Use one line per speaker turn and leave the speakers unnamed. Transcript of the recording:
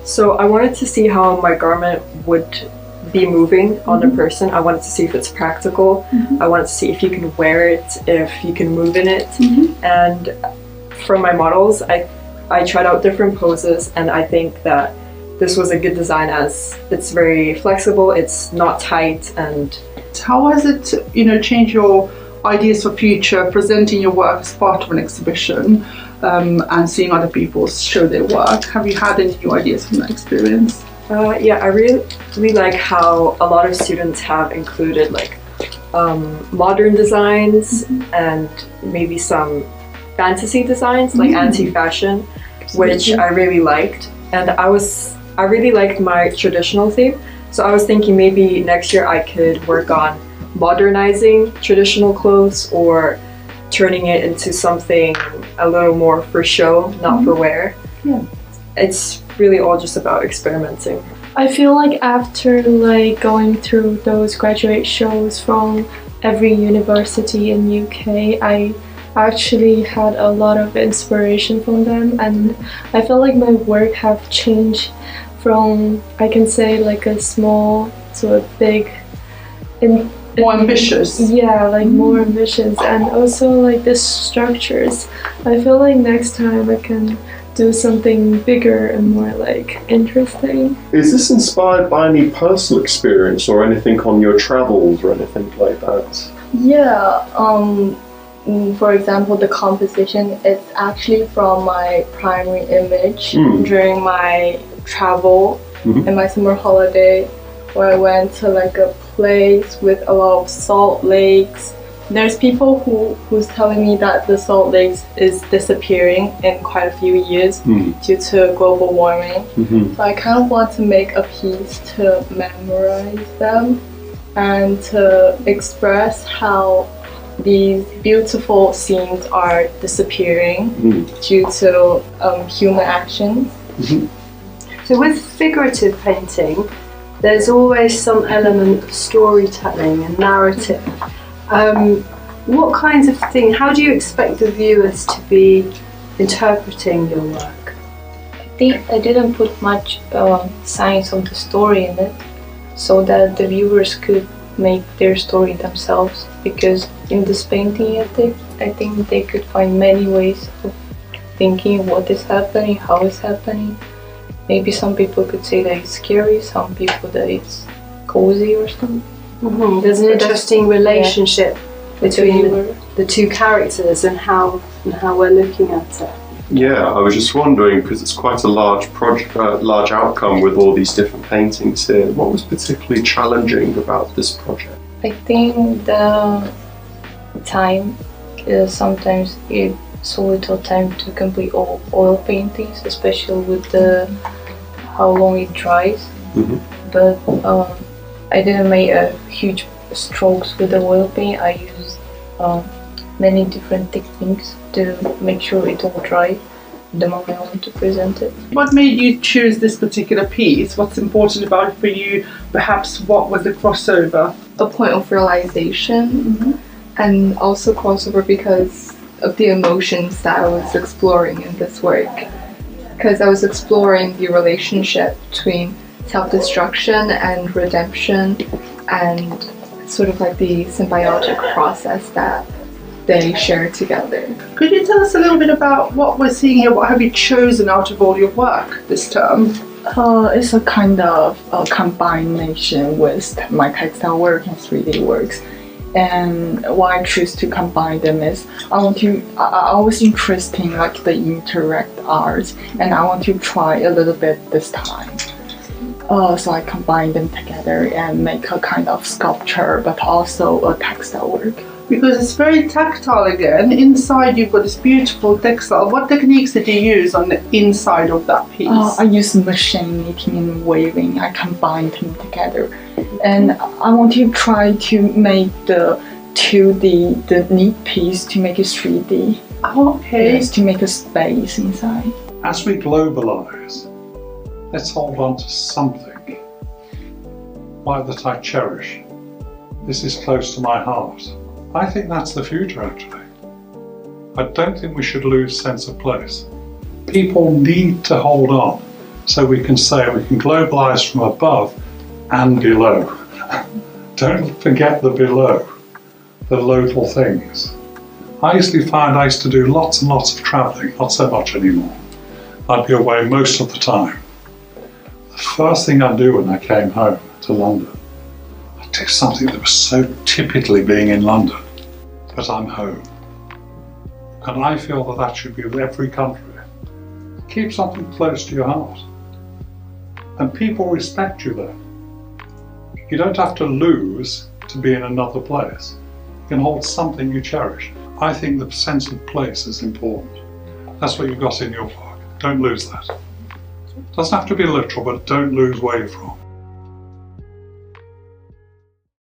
So I wanted to see how my garment would be moving on a person. I wanted to see if it's practical. I wanted to see if you can wear it, if you can move in it. And for my models, I tried out different poses, and I think that this was a good design as it's very flexible, it's not tight. And
how has it, changed your ideas for future, presenting your work as part of an exhibition, and seeing other people show their work? Have you had any new ideas from that experience?
Yeah, I really like how a lot of students have included like modern designs and maybe some fantasy designs, like anti-fashion, which I really liked. And I really liked my traditional theme. So I was thinking maybe next year I could work on modernizing traditional clothes or turning it into something a little more for show, not for wear.
Yeah.
It's really all just about experimenting.
I feel like after like going through those graduate shows from every university in UK, I actually had a lot of inspiration from them, and I feel like my work have changed from, I can say, like a small to a big,
more ambitious.
Yeah, like more ambitious, and also like the structures. I feel like next time I can do something bigger and more like interesting.
Is this inspired by any personal experience or anything on your travels or anything like that?
Yeah, for example, the composition is actually from my primary image during my travel in my summer holiday, where I went to like a place with a lot of salt lakes. There's people who's telling me that the salt lakes is disappearing in quite a few years due to global warming. So I kind of want to make a piece to memorize them and to express how these beautiful scenes are disappearing due to human actions.
So with figurative painting, there's always some element of storytelling and narrative. What kinds of things, how do you expect the viewers to be interpreting your work?
I think I didn't put much science of the story in it, so that the viewers could make their story themselves, because in this painting I think they could find many ways of thinking what is happening, how it's happening. Maybe some people could say that it's scary, some people that it's cozy or something.
There's an interesting relationship between the two characters and how we're looking at it.
Yeah, I was just wondering, because it's quite a large project, large outcome with all these different paintings here. What was particularly challenging about this project?
I think the time, sometimes it's so little time to complete all oil paintings, especially with how long it dries. But I didn't make a huge strokes with the oil paint. I used many different techniques to make sure it all dry the moment I want to present it.
What made you choose this particular piece? What's important about it for you? Perhaps what was the crossover?
A point of realization, and also crossover because of the emotions that I was exploring in this work. Because I was exploring the relationship between self-destruction and redemption, and sort of like the symbiotic process that they share together.
Could you tell us a little bit about what we're seeing here? What have you chosen out of all your work this term?
It's a kind of combination with my textile work and 3D works. And why I choose to combine them is I was interested in like the interact art, and I want to try a little bit this time. So I combine them together and make a kind of sculpture, but also a textile work.
Because it's very tactile again. Inside you've got this beautiful textile. What techniques did you use on the inside of that piece?
I use machine making and weaving. I combine them together. And I want to try to make the 2D, the neat piece, to make it 3D.
Okay.
Yes, to make a space inside.
As we globalise, let's hold on to something like that I cherish. This is close to my heart. I think that's the future, actually. I don't think we should lose sense of place. People need to hold on So we can say we can globalise from above and below. Don't forget the below, the local things. I used to do lots and lots of travelling, not so much anymore. I'd be away most of the time. The first thing I'd do when I came home to London, I'd do something that was so typically being in London, but I'm home. And I feel that that should be with every country. Keep something close to your heart. And people respect you there. You don't have to lose to be in another place. You can hold something you cherish. I think the sense of place is important. That's what you've got in your book. Don't lose that. It doesn't have to be literal, but don't lose where you're from.